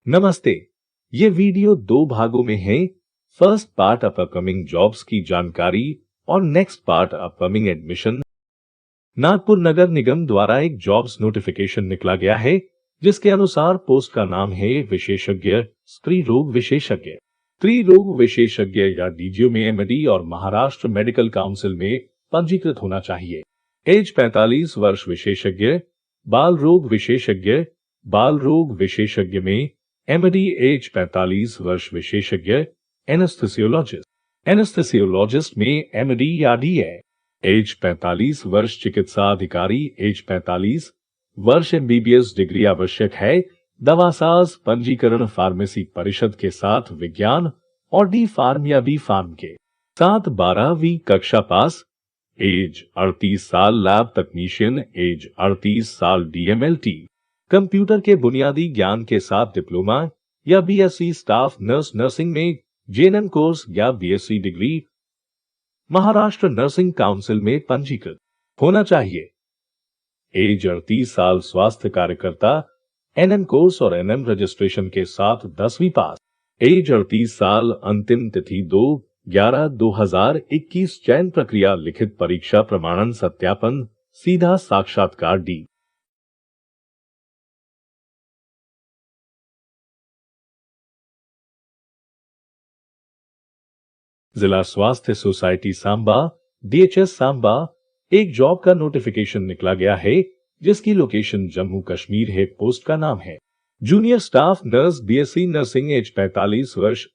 नमस्ते। ये वीडियो दो भागों में है। फर्स्ट पार्ट अपकमिंग जॉब्स की जानकारी और next part upcoming admission. Nagpur Nagar Nigam द्वारा एक जॉब्स नोटिफिकेशन निकला गया है, जिसके अनुसार पोस्ट का नाम है विशेषज्ञ स्त्री रोग विशेषज्ञ। स्त्री रोग विशेषज्ञ या डीजीओ में एमडी और महाराष्ट्र मेडिकल काउंसिल में पंजीकृत होना चाहिए। एज 45 वर्ष विशेषज्ञ। बाल रोग विशेषज्ञ। बाल रोग विशेषज्ञ में एमडी एज 45 वर्ष विशेषज्ञ। एनेस्थेसियोलॉजिस्ट। एनेस्थेसियोलॉजिस्ट में एमडी या डीए एज 45 वर्ष। चिकित्सा अधिकारी एज 45 वर्ष। एमबीबीएस डिग्री आवश्यक है। दवासाज पंजीकरण फार्मेसी परिषद के साथ विज्ञान और डी फार्म या बी फार्म के साथ 12वीं कक्षा पास। एज 38 साल। लैब तकनीशियन एज 38 साल। डीएमएलटी कंप्यूटर के बुनियादी ज्ञान के साथ डिप्लोमा या बीएससी स्टाफ नर्स नर्सिंग में जेएनएम कोर्स या BSc degree Maharashtra nursing council में पंजीकृत होना चाहिए। एज 38 साल। स्वास्थ्य कार्यकर्ता एनएम कोर्स और एनएम रजिस्ट्रेशन के साथ 10वीं पास। एज 38 साल। अंतिम तिथि 2/11/2021। चयन प्रक्रिया लिखित परीक्षा प्रमाणन सत्यापन सीधा साक्षात्कार डी। जिला स्वास्थ्य सोसाइटी सांबा डीएचएस सांबा एक जॉब का नोटिफिकेशन निकला गया है, जिसकी लोकेशन जम्मू कश्मीर है। पोस्ट का नाम है junior staff nurse BSc nursing age 45 वर्ष।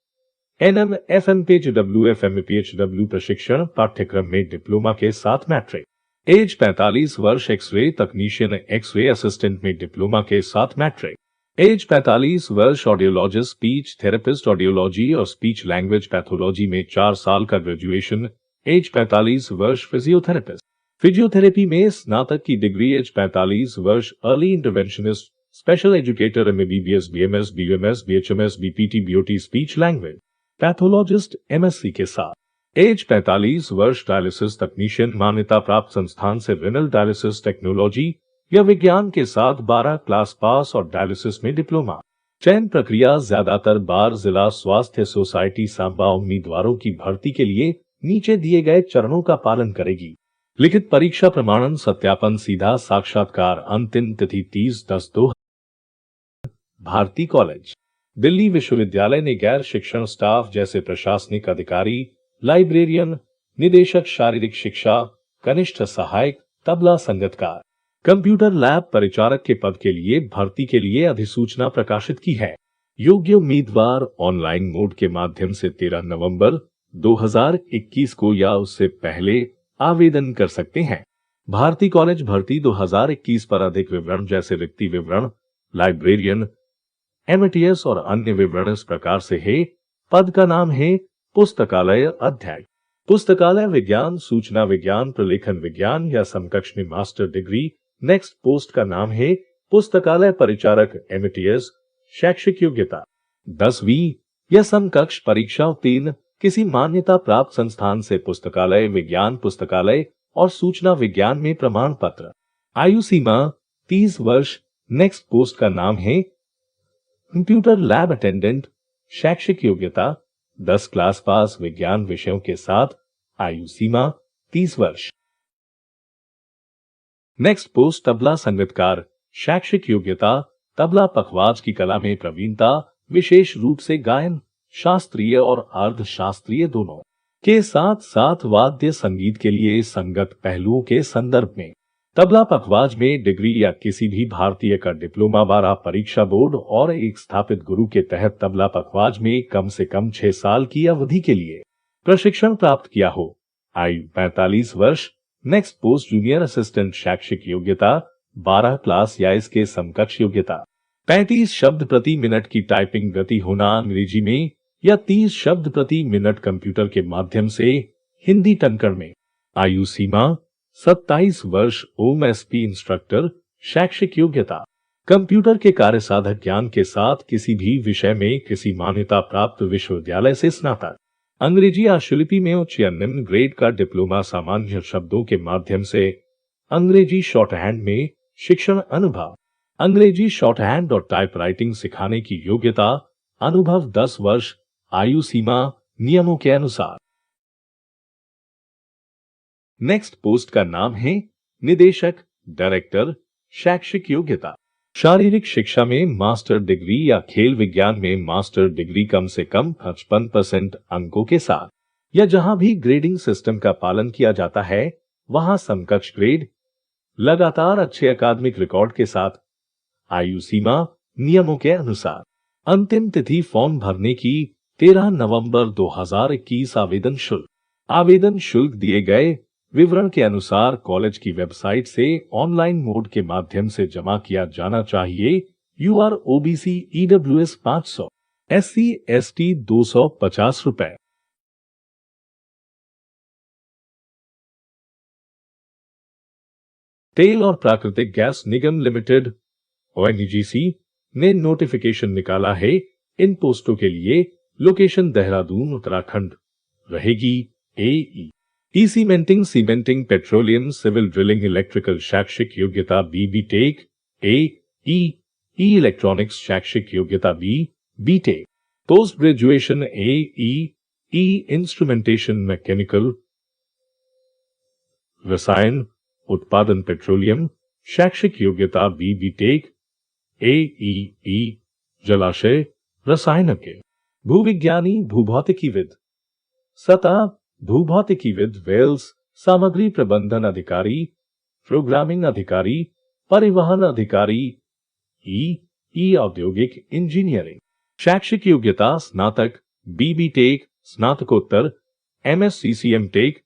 NM FM PHW FM PHW प्रशिक्षण पाठ्यक्रम में डिप्लोमा के साथ मैट्रिक। एज 45 वर्ष। एक्सरे तकनीशियन एक्सरे असिस्टेंट में डिप्लोमा के साथ मैट्रिक। एज 45 वर्ष। ऑडियोलॉजिस्ट स्पीच थेरेपिस्ट ऑडियोलॉजी और स्पीच लैंग्वेज पैथोलॉजी में 4 साल का ग्रेजुएशन। एज 45 वर्ष। फिजियोथेरेपिस्ट फिजियोथेरेपी में स्नातक की डिग्री। एज 45 वर्ष। Early interventionist special educator MBBS BMS BUMS BHMS BPT BOT speech language pathologist MSc के साथ। एज 45 वर्ष। डायलिसिस तकनीशियन मान्यता प्राप्त संस्थान से रेनल डायलिसिस टेक्नोलॉजी या विज्ञान के साथ 12 क्लास पास और डायलिसिस में डिप्लोमा। चयन प्रक्रिया ज्यादातर बार जिला स्वास्थ्य सोसाइटी सांबा उम्मीदवारों की भर्ती के लिए नीचे दिए गए चरणों का पालन करेगी। लिखित परीक्षा प्रमाणन सत्यापन सीधा साक्षात्कार अंतिम तिथि 30/10/2021। भारती कॉलेज दिल्ली विश्वविद्यालय ने गैर शिक्षण स्टाफ जैसे प्रशासनिक अधिकारी, लाइब्रेरियन, निदेशक शारीरिक शिक्षा, कनिष्ठ सहायक, तबला संगीतकार, कंप्यूटर लैब परिचारक के पद के लिए भर्ती के लिए अधिसूचना प्रकाशित की है। योग्य उम्मीदवार ऑनलाइन मोड के माध्यम से 13 नवंबर 2021 को या उससे पहले आवेदन कर सकते हैं। भारती कॉलेज भर्ती 2021 पर अधिक विवरण जैसे रिक्ति विवरण, लाइब्रेरियन, एमटीएस और अन्य विवरण इस प्रकार से है। पद का नाम है पुस्तकालय अध्याय, पुस्तकालय विज्ञान, सूचना विज्ञान, प्रलेखन विज्ञान या समकक्ष में मास्टर डिग्री। नेक्स्ट पोस्ट का नाम है पुस्तकालय परिचारक एमटीएस। शैक्षिक योग्यता 10वीं या समकक्ष परीक्षा उत्तीर्ण, किसी मान्यता प्राप्त संस्थान से पुस्तकालय विज्ञान, पुस्तकालय और सूचना विज्ञान में प्रमाण पत्र। आयु सीमा 30 वर्ष। नेक्स्ट पोस्ट का नाम है कंप्यूटर लैब अटेंडेंट। शैक्षिक योग्यता 10 क्लास पास विज्ञान विषयों के साथ। आयु सीमा 30 वर्ष। नेक्स्ट पोस्ट तबला संगीतकार। शैक्षिक योग्यता तबला पखवाज की कला में प्रवीणता, विशेष रूप से गायन, शास्त्रीय और अर्ध शास्त्रीय दोनों के साथ साथ वाद्य संगीत के लिए संगत पहलुओं के संदर्भ में। तबला पखवाज में डिग्री या किसी भी भारतीय का डिप्लोमा 12 परीक्षा बोर्ड और एक स्थापित गुरु के तहत तबला पखवाज में कम से कम 6 साल की अवधि के लिए प्रशिक्षण प्राप्त किया हो। आयु 45 वर्ष। Next post junior assistant. शैक्षिक योग्यता 12 क्लास या इसके समकक्ष योग्यता। 35 शब्द प्रति मिनट की टाइपिंग गति होना अंग्रेजी में या 30 शब्द प्रति मिनट कंप्यूटर के माध्यम से हिंदी टंकण में। आयु सीमा 27 वर्ष। ओएमएसपी इंस्ट्रक्टर। शैक्षिक योग्यता कंप्यूटर के कार्य साधक ज्ञान के साथ किसी भी विषय में किसी मान्यता प्राप्त विश्वविद्यालय से स्नातक। अंग्रेजी आशुलिपि में उच्च या निम्न ग्रेड का डिप्लोमा। सामान्य शब्दों के माध्यम से अंग्रेजी शॉर्ट हैंड में शिक्षण अनुभव। अंग्रेजी शॉर्ट हैंड और टाइपराइटिंग सिखाने की योग्यता, अनुभव 10 वर्ष, आयु सीमा नियमों के अनुसार। नेक्स्ट पोस्ट का नाम है निदेशक, डायरेक्टर, शैक्षिक योग्यता। शारीरिक शिक्षा में मास्टर डिग्री या खेल विज्ञान में मास्टर डिग्री कम से कम 55% अंकों के साथ, या जहां भी ग्रेडिंग सिस्टम का पालन किया जाता है वहां समकक्ष ग्रेड, लगातार अच्छे अकादमिक रिकॉर्ड के साथ। आयु सीमा नियमों के अनुसार। अंतिम तिथि फॉर्म भरने की 13 नवंबर 2021। आवेदन शुल्क दिए गए विवरण के अनुसार कॉलेज की वेबसाइट से ऑनलाइन मोड के माध्यम से जमा किया जाना चाहिए। UR OBC EWS 500, SC ST 250 रुपए। तेल और प्राकृतिक गैस निगम लिमिटेड ओएनजीसी ने नोटिफिकेशन निकाला है। इन पोस्टों के लिए लोकेशन देहरादून उत्तराखंड रहेगी। E cementing, petroleum, civil drilling, electrical शैक्षिक योग्यता बी टेक। ई इलेक्ट्रॉनिक्स शैक्षिक योग्यता B tech. Post graduation E instrumentation, mechanical, रसायन उत्पादन, पेट्रोलियम शैक्षिक योग्यता बी टेक। ई जलाशय रसायनज्ञ, भूविज्ञानी, भूभौतिकीविद, सतह भूभौतिकीविद, वेल्स सामग्री प्रबंधन अधिकारी, प्रोग्रामिंग अधिकारी, परिवहन अधिकारी। ई औद्योगिक इंजीनियरिंग शैक्षिक योग्यता स्नातक, बी टेक, स्नातकोत्तर, एमएससीसीएम टेक।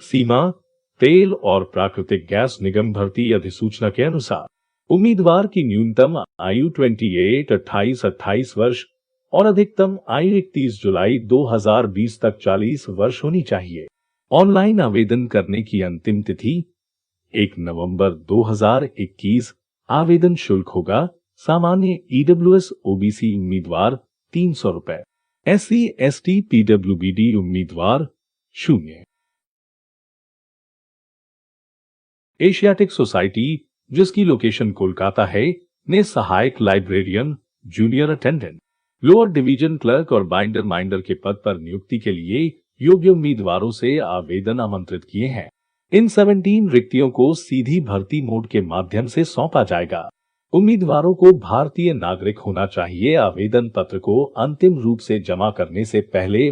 सीमा तेल और प्राकृतिक गैस निगम भर्ती अधिसूचना के अनुसार उम्मीदवार की न्यूनतम आयु 28 वर्ष और अधिकतम आयु 31 जुलाई 2020 तक 40 वर्ष होनी चाहिए। ऑनलाइन आवेदन करने की अंतिम तिथि 1 नवंबर 2021। आवेदन शुल्क होगा सामान्य ईडब्ल्यूएस ओबीसी उम्मीदवार 300 रुपए, एससी एसटी पीडब्ल्यूबीडी उम्मीदवार 0। एशियाटिक सोसाइटी, जिसकी लोकेशन कोलकाता है, ने सहायक librarian, junior attendant, lower division clerk और बाइंडर माइंडर के पद पर नियुक्ति के लिए योग्य उम्मीदवारों से आवेदन आमंत्रित किए हैं। इन 17 रिक्तियों को सीधी भर्ती मोड के माध्यम से सौंपा जाएगा। उम्मीदवारों को भारतीय नागरिक होना चाहिए। आवेदन पत्र को अंतिम रूप से जमा करने से पहले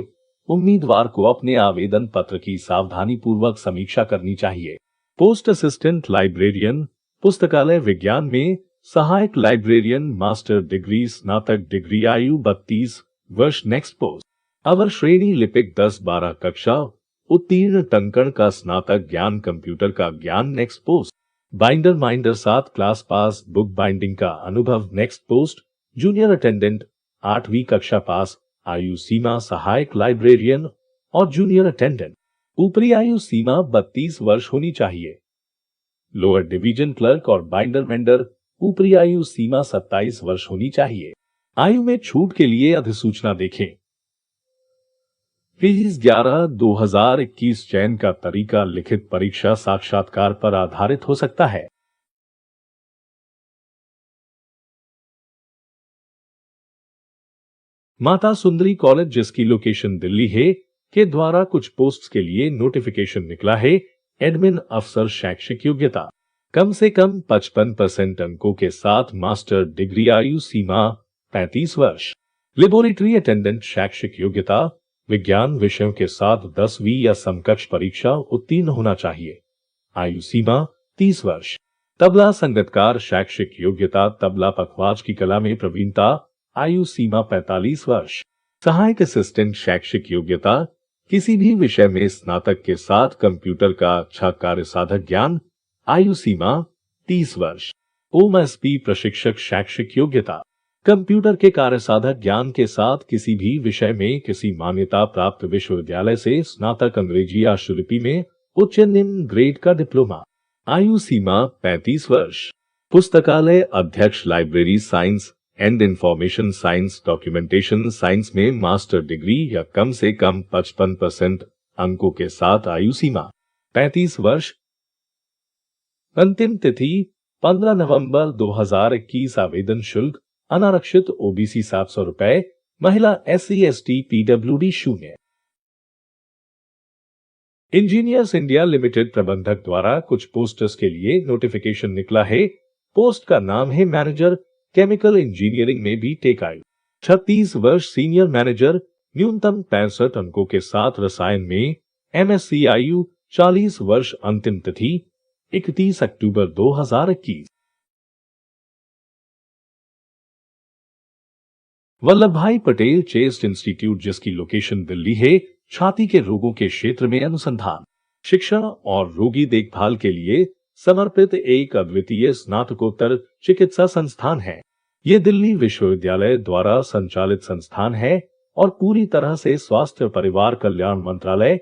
उम्मीदवार को अपने आवेदन पत्र की सावधानी पूर्वक समीक्षा करनी चाहिए। पोस्ट असिस्टेंट लाइब्रेरियन, पुस्तकालय विज्ञान में सहायक लाइब्रेरियन, मास्टर डिग्री, स्नातक डिग्री, आयु 32 वर्ष। नेक्स्ट पोस्ट अवर श्रेणी लिपिक 10-12 कक्षा उत्तीर्ण, टंकण का स्नातक ज्ञान, कंप्यूटर का ज्ञान। Next post binder minder 7 class pass, book binding का अनुभव। नेक्स्ट पोस्ट जूनियर अटेंडेंट 8वीं कक्षा पास, आयु सीमा सहायक लाइब्रेरियन और जूनियर अटेंडेंट, ऊपरी आयु सीमा 32 वर्ष होनी चाहिए। लोअर डिवीजन क्लर्क और बाइंडर मेंडर, ऊपरी आयु सीमा 27 वर्ष होनी चाहिए। आयु में छूट के लिए अधिसूचना देखें। फीस 11/2021। चयन का तरीका लिखित परीक्षा साक्षात्कार पर आधारित हो सकता है। माता सुंदरी कॉलेज, जिसकी लोकेशन दिल्ली है, के द्वारा कुछ पोस्ट्स के लिए नोटिफिकेशन निकला है। एडमिन अफसर शैक्षिक योग्यता कम से कम 55% अंकों के साथ, मास्टर डिग्री, आयु सीमा 35 वर्ष। लेबोरेटरी अटेंडेंट शैक्षिक योग्यता विज्ञान विषयों के साथ 10वीं या समकक्ष परीक्षा उत्तीर्ण होना चाहिए। आयु सीमा 30 वर्ष। तबला संगीतकार शैक्षिक योग्यता तबला पखवाज की कला में प्रवीणता, आयु सीमा 45 वर्ष। सहायक असिस्टेंट शैक्षिक योग्यता किसी भी विषय में स्नातक के साथ कंप्यूटर का अच्छा कार्य साधक ज्ञान, आयु सीमा 30 वर्ष। ओएमएसपी प्रशिक्षक शैक्षिक योग्यता कंप्यूटर के कार्य साधक ज्ञान के साथ किसी भी विषय में किसी मान्यता प्राप्त विश्वविद्यालय से स्नातक, अंग्रेजी या शुल्पी में उच्च निम्न ग्रेड का डिप्लोमा, आयु सीमा 35 वर्ष। पुस्तकालय अध्यक्ष library science and information science, documentation science में मास्टर डिग्री या कम से कम 55% अंकों के साथ, आयु सीमा 35 वर्ष। अंतिम तिथि 15 नवंबर 2021 आवेदन शुल्क अनारक्षित ओबीसी 700 रुपए, महिला SC ST PWD 0। Engineers India limited प्रबंधक द्वारा कुछ पोस्टर्स के लिए नोटिफिकेशन निकला है। पोस्ट का नाम है मैनेजर केमिकल इंजीनियरिंग में BTech आयु 36 वर्ष, सीनियर मैनेजर न्यूनतम 65 अंकों के साथ रसायन में MSc आयु 40 वर्ष, अंतिम तिथि 31 अक्टूबर 2021। वल्लभ भाई पटेल चेस्ट इंस्टीट्यूट, जिसकी लोकेशन दिल्ली है, छाती के रोगों के क्षेत्र में अनुसंधान, शिक्षण और रोगी देखभाल के लिए समर्पित एक अद्वितीय स्नातकोत्तर चिकित्सा संस्थान है। ये दिल्ली विश्वविद्यालय द्वारा संचालित संस्थान है और पूरी तरह से स्वास्थ्य परिवार कल्याण मंत्रालय,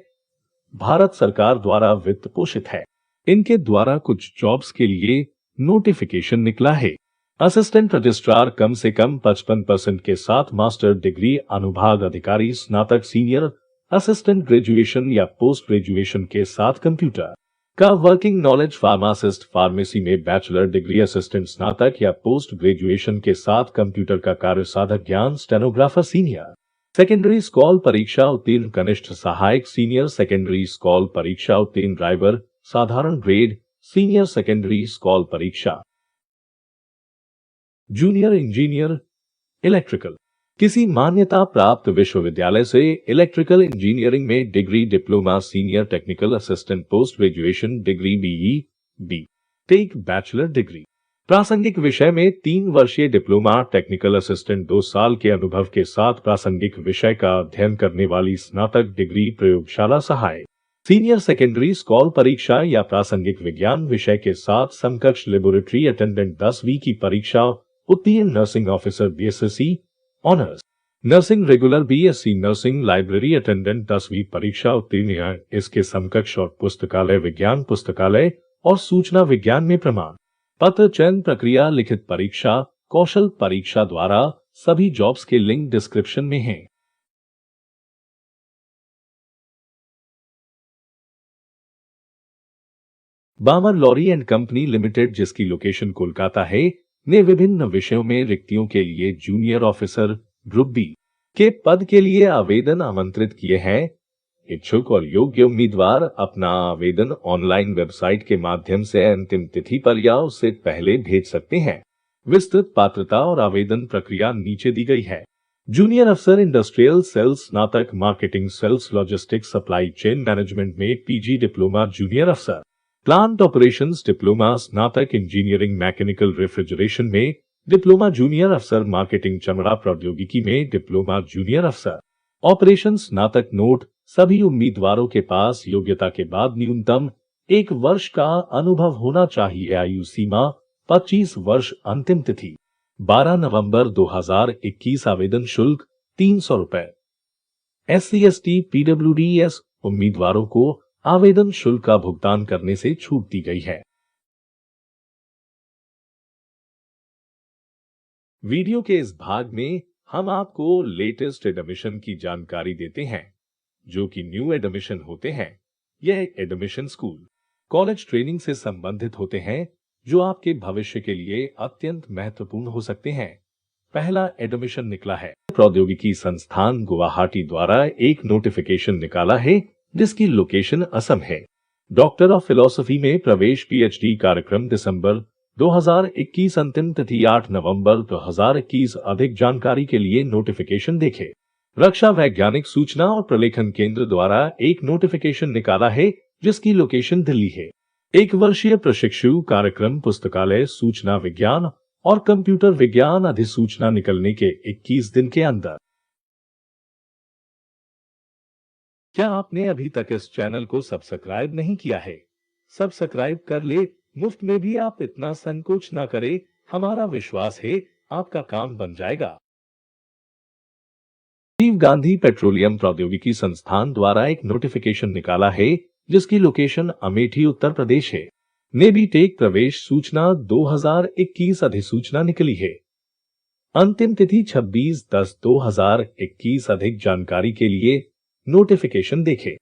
भारत सरकार द्वारा वित्त पोषित है। इनके द्वारा कुछ जॉब्स के लिए नोटिफिकेशन निकला है। असिस्टेंट रजिस्ट्रार कम से कम 55% के साथ मास्टर डिग्री, अनुभाग अधिकारी स्नातक, सीनियर असिस्टेंट ग्रेजुएशन या पोस्ट ग्रेजुएशन के साथ कंप्यूटर का वर्किंग नॉलेज, फार्मासिस्ट फार्मेसी में बैचलर डिग्री, असिस्टेंट स्नातक या पोस्ट ग्रेजुएशन के साथ कंप्यूटर का कार्य साधक ज्ञान, स्टेनोग्राफर, सीनियर सेकेंडरी स्कॉल परीक्षा उत्तीर्ण कनिष्ठ सहायक, सीनियर सेकेंडरी स्कॉल परीक्षा उत्तीर्ण ड्राइवर, साधारण ग्रेड, सीनियर सेकेंडरी स्कॉल परीक्षा, जूनियर इंजीनियर इलेक्ट्रिकल, किसी मान्यता प्राप्त विश्वविद्यालय से इलेक्ट्रिकल इंजीनियरिंग में degree, diploma, senior technical assistant, post graduation degree, BTech bachelor degree, प्रासंगिक विषय में 3 वर्षीय डिप्लोमा, टेक्निकल असिस्टेंट 2 साल के अनुभव के साथ प्रासंगिक विषय का अध्ययन करने वाली स्नातक डिग्री, प्रयोगशाला सहायक, सीनियर सेकेंडरी स्कॉल परीक्षा या प्रासंगिक विज्ञान विषय के साथ समकक्ष लेबोरेटरी अटेंडेंट 10वीं की परीक्षा उत्तीर्ण, nursing officer BSc honours, nursing regular BSc nursing, library attendant 10वीं परीक्षा उत्तीर्ण, इसके समकक्ष और पुस्तकालय विज्ञान, पुस्तकालय और सूचना विज्ञान में प्रमाण पत्र, चयन प्रक्रिया, लिखित परीक्षा, कौशल परीक्षा द्वारा। सभी जॉब्स के लिंक डिस्क्रिप्शन में हैं। बामर लॉरी एंड कंपनी लिमिटेड, जिसकी लोकेशन कोलकाता है, ने विभिन्न विषयों में रिक्तियों के लिए जूनियर ऑफिसर ग्रुप B के पद के लिए आवेदन आमंत्रित किए हैं। इच्छुक और योग्य उम्मीदवार अपना आवेदन ऑनलाइन वेबसाइट के माध्यम से अंतिम तिथि पर या उससे पहले भेज सकते हैं। विस्तृत पात्रता और आवेदन प्रक्रिया नीचे दी गई है। जूनियर अफसर इंडस्ट्रियल सेल्स स्नातक, marketing sales logistics supply chain management में PG डिप्लोमा, जूनियर अफसर प्लांट ऑपरेशंस डिप्लोमा स्नातक, इंजीनियरिंग मैकेनिकल रेफ्रिजरेशन में डिप्लोमा, जूनियर अफसर मार्केटिंग चमड़ा प्रौद्योगिकी में डिप्लोमा, जूनियर अफसर ऑपरेशन स्नातक। नोट: सभी उम्मीदवारों के पास योग्यता के बाद न्यूनतम 1 वर्ष का अनुभव होना चाहिए। आयु सीमा 25 वर्ष, अंतिम तिथि 12 नवंबर 2021। आवेदन शुल्क 300 रुपए। SC ST PWD उम्मीदवारों को आवेदन शुल्क का भुगतान करने से छूट दी गई है। वीडियो के इस भाग में हम आपको लेटेस्ट एडमिशन की जानकारी देते हैं, जो कि न्यू एडमिशन होते हैं। यह एडमिशन स्कूल कॉलेज ट्रेनिंग से संबंधित होते हैं, जो आपके भविष्य के लिए अत्यंत महत्वपूर्ण हो सकते हैं। पहला एडमिशन निकला है। प्रौद्योगिकी संस्थान गुवाहाटी द्वारा एक नोटिफिकेशन निकाला है, जिसकी लोकेशन असम है। डॉक्टर ऑफ फिलॉसफी में प्रवेश PhD कार्यक्रम दिसंबर 2021, अंतिम तिथि 8 नवंबर 2021। अधिक जानकारी के लिए नोटिफिकेशन देखें। रक्षा वैज्ञानिक सूचना और प्रलेखन केंद्र द्वारा एक नोटिफिकेशन निकाला है, जिसकी लोकेशन दिल्ली है। 1 वर्षीय प्रशिक्षु कार्यक्रम पुस्तकालय सूचना विज्ञान और कंप्यूटर विज्ञान, अधिसूचना निकलने के 21 दिन के अंदर। क्या आपने अभी तक इस चैनल को सब्सक्राइब नहीं किया है? सब्सक्राइब कर ले, मुफ्त में भी। आप इतना संकोच ना करें, हमारा विश्वास है आपका काम बन जाएगा। राजीव गांधी पेट्रोलियम प्रौद्योगिकी संस्थान द्वारा एक नोटिफिकेशन निकाला है, जिसकी लोकेशन अमेठी उत्तर प्रदेश है। नेवी टेक प्रवेश सूचना 2021 अधिसूचना निकली है। अंतिम तिथि 26/10/2021। अधिक जानकारी के लिए नोटिफिकेशन देखें।